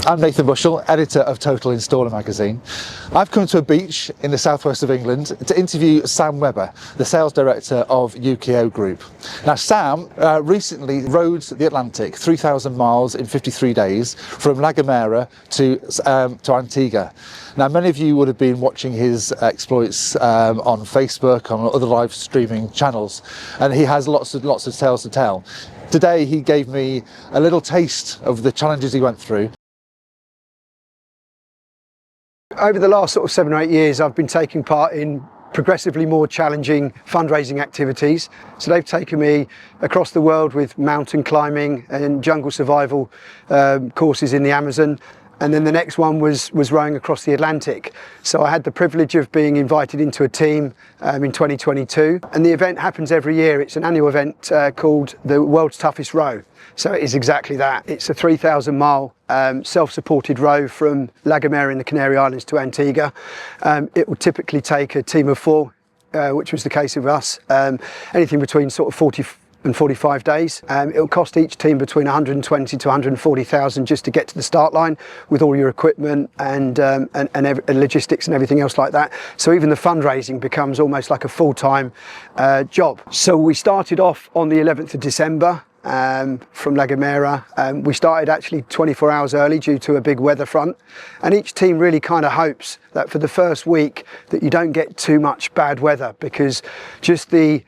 I'm Nathan Bushell, editor of Total Installer magazine. I've come to a beach in the southwest of England to interview Sam Webber, the sales director of UKO Group. Now Sam recently rode the Atlantic 3,000 miles in 53 days from La Gomera to Antigua. Now many of you would have been watching his exploits on Facebook, on other live streaming channels, and he has lots of tales to tell. Today he gave me a little taste of the challenges he went through. Over the last sort of 7 or 8 years, I've been taking part in progressively more challenging fundraising activities. So they've taken me across the world with mountain climbing and jungle survival courses in the Amazon. And then the next one was rowing across the Atlantic. So I had the privilege of being invited into a team in 2022. And the event happens every year. It's an annual event called the World's Toughest Row. So it is exactly that. It's a 3,000-mile self-supported row from La Gomera in the Canary Islands to Antigua. It will typically take a team of 4, which was the case of us, anything between sort of 40 and 45 days. It'll cost each team between 120 to 140,000 just to get to the start line with all your equipment and logistics and everything else like that. So even the fundraising becomes almost like a full-time job. So we started off on the 11th of December. From La Gomera. We started actually 24 hours early due to a big weather front, and each team really kind of hopes that for the first week that you don't get too much bad weather, because just the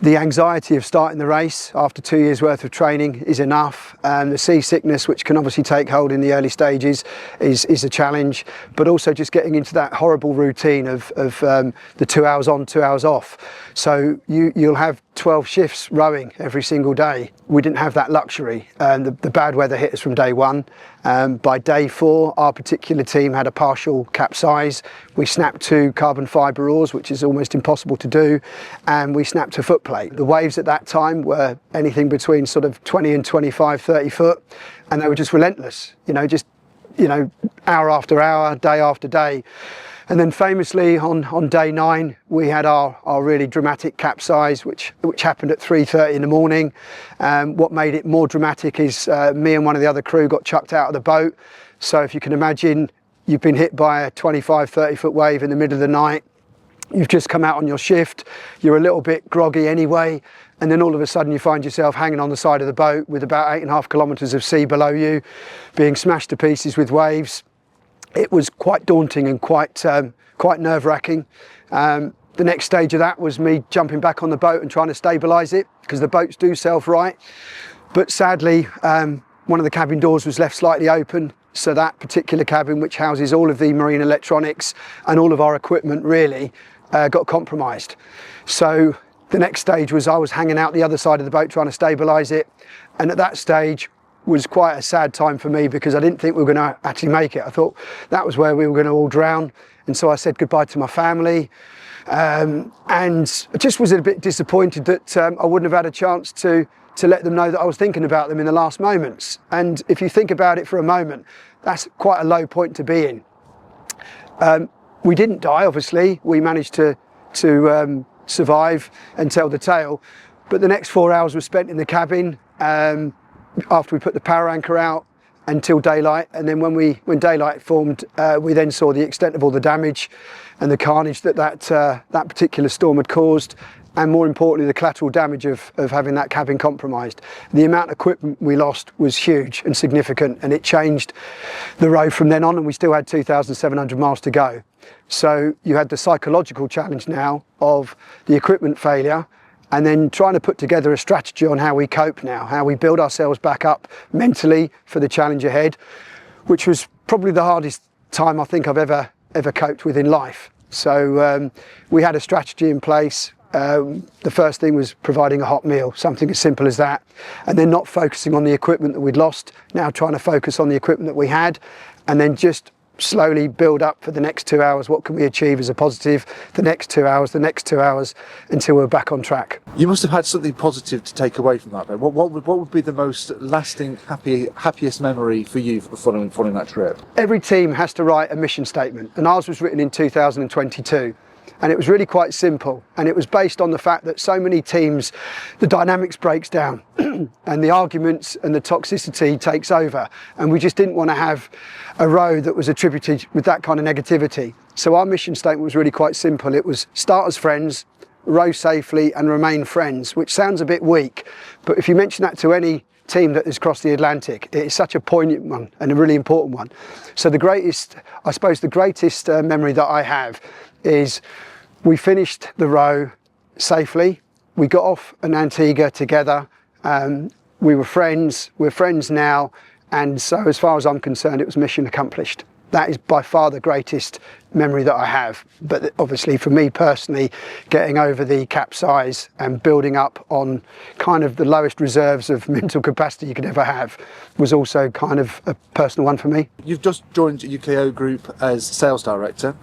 anxiety of starting the race after 2 years worth of training is enough. The seasickness, which can obviously take hold in the early stages, is a challenge, but also just getting into that horrible routine of the 2 hours on, 2 hours off. So you'll have 12 shifts rowing every single day. We didn't have that luxury. The bad weather hit us from day one. By day 4, our particular team had a partial capsize. We snapped 2 carbon fibre oars, which is almost impossible to do, and we snapped a footplate. The waves at that time were anything between sort of 20 and 25, 30 foot, and they were just relentless, hour after hour, day after day. And then famously on day 9, we had our really dramatic capsize, which happened at 3:30 in the morning. What made it more dramatic is me and one of the other crew got chucked out of the boat. So if you can imagine, you've been hit by a 25, 30-foot wave in the middle of the night. You've just come out on your shift. You're a little bit groggy anyway. And then all of a sudden you find yourself hanging on the side of the boat with about 8.5 kilometres of sea below you, being smashed to pieces with waves. It was quite daunting and quite nerve-wracking. The next stage of that was me jumping back on the boat and trying to stabilise it, because the boats do self-right. But sadly, one of the cabin doors was left slightly open, so that particular cabin, which houses all of the marine electronics and all of our equipment, really got compromised. So the next stage was I was hanging out the other side of the boat trying to stabilise it, and at that stage was quite a sad time for me, because I didn't think we were going to actually make it. I thought that was where we were going to all drown, and so I said goodbye to my family, and I just was a bit disappointed that I wouldn't have had a chance to let them know that I was thinking about them in the last moments. And if you think about it for a moment, that's quite a low point to be in. We didn't die, obviously. We managed to survive and tell the tale, but the next 4 hours were spent in the cabin after we put the power anchor out until daylight. And then when daylight formed, we then saw the extent of all the damage and the carnage that particular storm had caused, and more importantly the collateral damage of having that cabin compromised. The amount of equipment we lost was huge and significant, and it changed the row from then on, and we still had 2,700 miles to go. So you had the psychological challenge now of the equipment failure, and then trying to put together a strategy on how we cope now, how we build ourselves back up mentally for the challenge ahead, which was probably the hardest time I think I've ever coped with in life. So we had a strategy in place. The first thing was providing a hot meal, something as simple as that, and then not focusing on the equipment that we'd lost, now trying to focus on the equipment that we had, and then just slowly build up for the next 2 hours. What can we achieve as a positive? The next 2 hours, the next 2 hours, until we're back on track. You must have had something positive to take away from that, though. What would be the most lasting, happiest memory for you following that trip? Every team has to write a mission statement, and ours was written in 2022. And it was really quite simple. And it was based on the fact that so many teams, the dynamics breaks down and the arguments and the toxicity takes over. And we just didn't want to have a row that was attributed with that kind of negativity. So our mission statement was really quite simple. It was start as friends, row safely and remain friends, which sounds a bit weak. But if you mention that to any team that has crossed the Atlantic, it is such a poignant one and a really important one. So the greatest memory that I have is we finished the row safely. We got off in Antigua together. We were friends. We're friends now. And so as far as I'm concerned, it was mission accomplished. That is by far the greatest memory that I have. But obviously for me personally, getting over the capsize and building up on kind of the lowest reserves of mental capacity you could ever have was also kind of a personal one for me. You've just joined UKO Group as sales director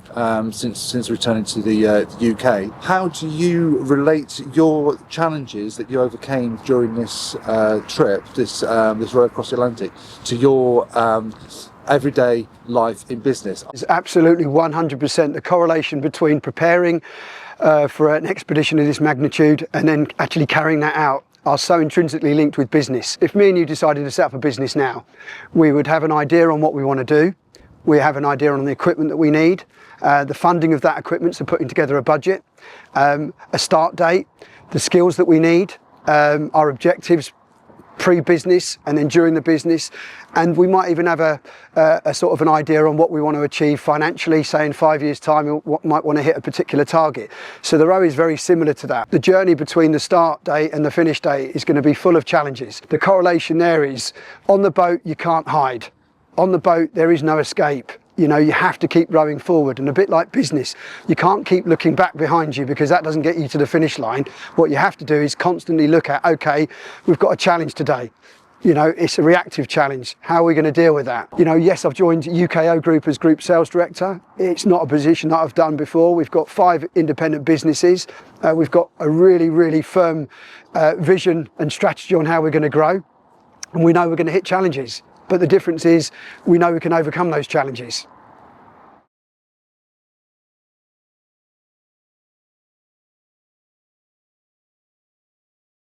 since returning to the UK. How do you relate your challenges that you overcame during this trip, this row across the Atlantic, to your everyday life in business? It's absolutely 100% the correlation between preparing for an expedition of this magnitude and then actually carrying that out are so intrinsically linked with business. If me and you decided to set up a business now, we would have an idea on what we want to do. We have an idea on the equipment that we need, the funding of that equipment, so putting together a budget, a start date, the skills that we need, our objectives pre-business and then during the business, and we might even have a sort of an idea on what we want to achieve financially, say in 5 years' time we might want to hit a particular target. So the row is very similar to that. The journey between the start date and the finish date is going to be full of challenges. The correlation there is, on the boat you can't hide. On the boat there is no escape. You know, you have to keep rowing forward, and a bit like business, you can't keep looking back behind you because that doesn't get you to the finish line. What you have to do is constantly look at, okay, we've got a challenge today. You know, it's a reactive challenge. How are we going to deal with that? You know, yes, I've joined UKO Group as Group Sales Director. It's not a position that I've done before. We've got 5 independent businesses. We've got a really, really firm vision and strategy on how we're going to grow. And we know we're going to hit challenges. But the difference is we know we can overcome those challenges.